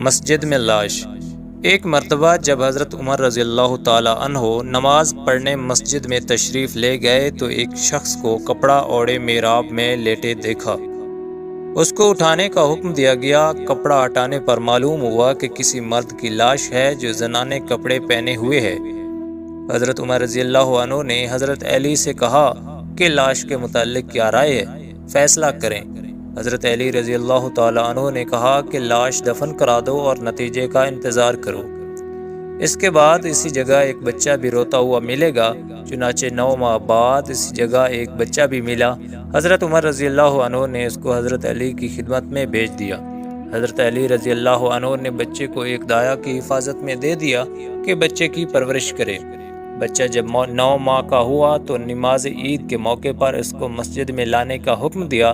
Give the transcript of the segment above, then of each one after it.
مسجد میں لاش۔ ایک مرتبہ جب حضرت عمر رضی اللہ تعالی عنہ نماز پڑھنے مسجد میں تشریف لے گئے تو ایک شخص کو کپڑا اوڑھے محراب میں لیٹے دیکھا۔ اس کو اٹھانے کا حکم دیا گیا۔ کپڑا ہٹانے پر معلوم ہوا کہ کسی مرد کی لاش ہے جو زنانے کپڑے پہنے ہوئے ہے۔ حضرت عمر رضی اللہ عنہ نے حضرت علی سے کہا کہ لاش کے متعلق کیا رائے ہے، فیصلہ کریں۔ حضرت علی رضی اللہ تعالی عنہ نے کہا کہ لاش دفن کرا دو اور نتیجے کا انتظار کرو۔ اس کے بعد اسی جگہ ایک بچہ بھی روتا ہوا ملے گا۔ چنانچہ 9 ماہ بعد اسی جگہ ایک بچہ بھی ملا۔ حضرت عمر رضی اللہ عنہ نے اس کو حضرت علی کی خدمت میں بھیج دیا۔ حضرت علی رضی اللہ عنہ نے بچے کو ایک دایا کی حفاظت میں دے دیا کہ بچے کی پرورش کرے۔ بچہ جب 9 ماہ کا ہوا تو نماز عید کے موقع پر اس کو مسجد میں لانے کا حکم دیا۔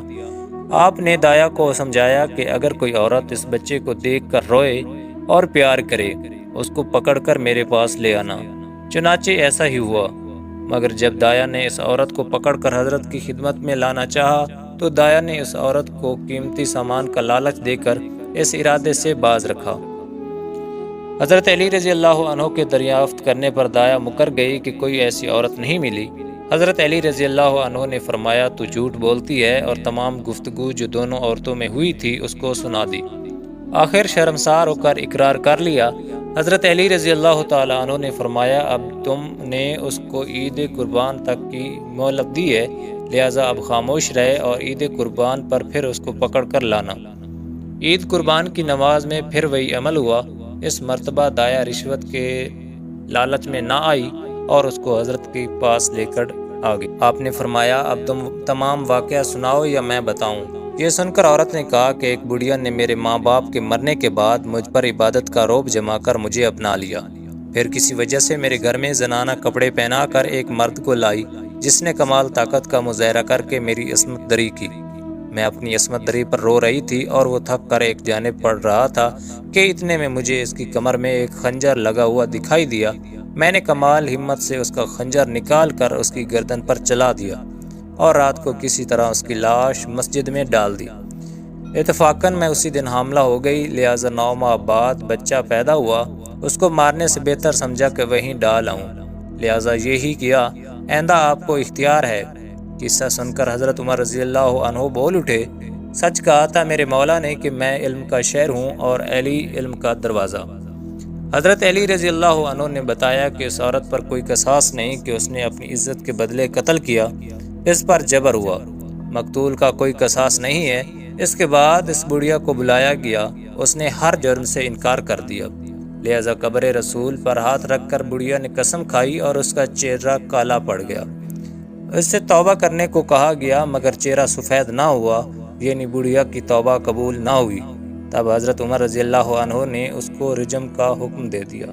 آپ نے دایا کو سمجھایا کہ اگر کوئی عورت اس بچے کو دیکھ کر روئے اور پیار کرے اس کو پکڑ کر میرے پاس لے آنا۔ چنانچہ ایسا ہی ہوا، مگر جب دایا نے اس عورت کو پکڑ کر حضرت کی خدمت میں لانا چاہا تو دایا نے اس عورت کو قیمتی سامان کا لالچ دے کر اس ارادے سے باز رکھا۔ حضرت علی رضی اللہ عنہ کے دریافت کرنے پر دایا مکر گئی کہ کوئی ایسی عورت نہیں ملی۔ حضرت علی رضی اللہ عنہ نے فرمایا تو جھوٹ بولتی ہے، اور تمام گفتگو جو دونوں عورتوں میں ہوئی تھی اس کو سنا دی۔ آخر شرمسار ہو کر اقرار کر لیا۔ حضرت علی رضی اللہ تعالی عنہ نے فرمایا اب تم نے اس کو عید قربان تک کی مہلت دی ہے، لہٰذا اب خاموش رہے اور عید قربان پر پھر اس کو پکڑ کر لانا۔ عید قربان کی نماز میں پھر وہی عمل ہوا۔ اس مرتبہ دایا رشوت کے لالچ میں نہ آئی اور اس کو حضرت کے پاس لے کر آ گئی۔ آپ نے فرمایا اب تم تمام واقعہ سناؤ یا میں بتاؤں؟ یہ سن کر عورت نے کہا کہ ایک بڑھیا نے میرے ماں باپ کے مرنے کے بعد مجھ پر عبادت کا رعب جما کر مجھے اپنا لیا۔ پھر کسی وجہ سے میرے گھر میں زنانہ کپڑے پہنا کر ایک مرد کو لائی جس نے کمال طاقت کا مظاہرہ کر کے میری عصمت دری کی۔ میں اپنی عصمت دری پر رو رہی تھی اور وہ تھک کر ایک جانب پڑ رہا تھا کہ اتنے میں مجھے اس کی کمر میں ایک خنجر لگا ہوا دکھائی دیا۔ میں نے کمال ہمت سے اس کا خنجر نکال کر اس کی گردن پر چلا دیا اور رات کو کسی طرح اس کی لاش مسجد میں ڈال دی۔ اتفاقاً میں اسی دن حاملہ ہو گئی، لہٰذا 9 ماہ بعد بچہ پیدا ہوا۔ اس کو مارنے سے بہتر سمجھا کہ وہیں ڈال آؤں، لہٰذا یہی کیا۔ آئندہ آپ کو اختیار ہے۔ قصہ سن کر حضرت عمر رضی اللہ عنہ بول اٹھے، سچ کہا تھا میرے مولا نے کہ میں علم کا شہر ہوں اور علی علم کا دروازہ۔ حضرت علی رضی اللہ عنہ نے بتایا کہ اس عورت پر کوئی قصاص نہیں کہ اس نے اپنی عزت کے بدلے قتل کیا، اس پر جبر ہوا، مقتول کا کوئی قصاص نہیں ہے۔ اس کے بعد اس بڑھیا کو بلایا گیا، اس نے ہر جرم سے انکار کر دیا، لہٰذا قبر رسول پر ہاتھ رکھ کر بڑھیا نے قسم کھائی اور اس کا چہرہ کالا پڑ گیا۔ اس سے توبہ کرنے کو کہا گیا مگر چہرہ سفید نہ ہوا، یعنی بڑھیا کی توبہ قبول نہ ہوئی۔ تب حضرت عمر رضی اللہ عنہ نے اس کو رجم کا حکم دے دیا۔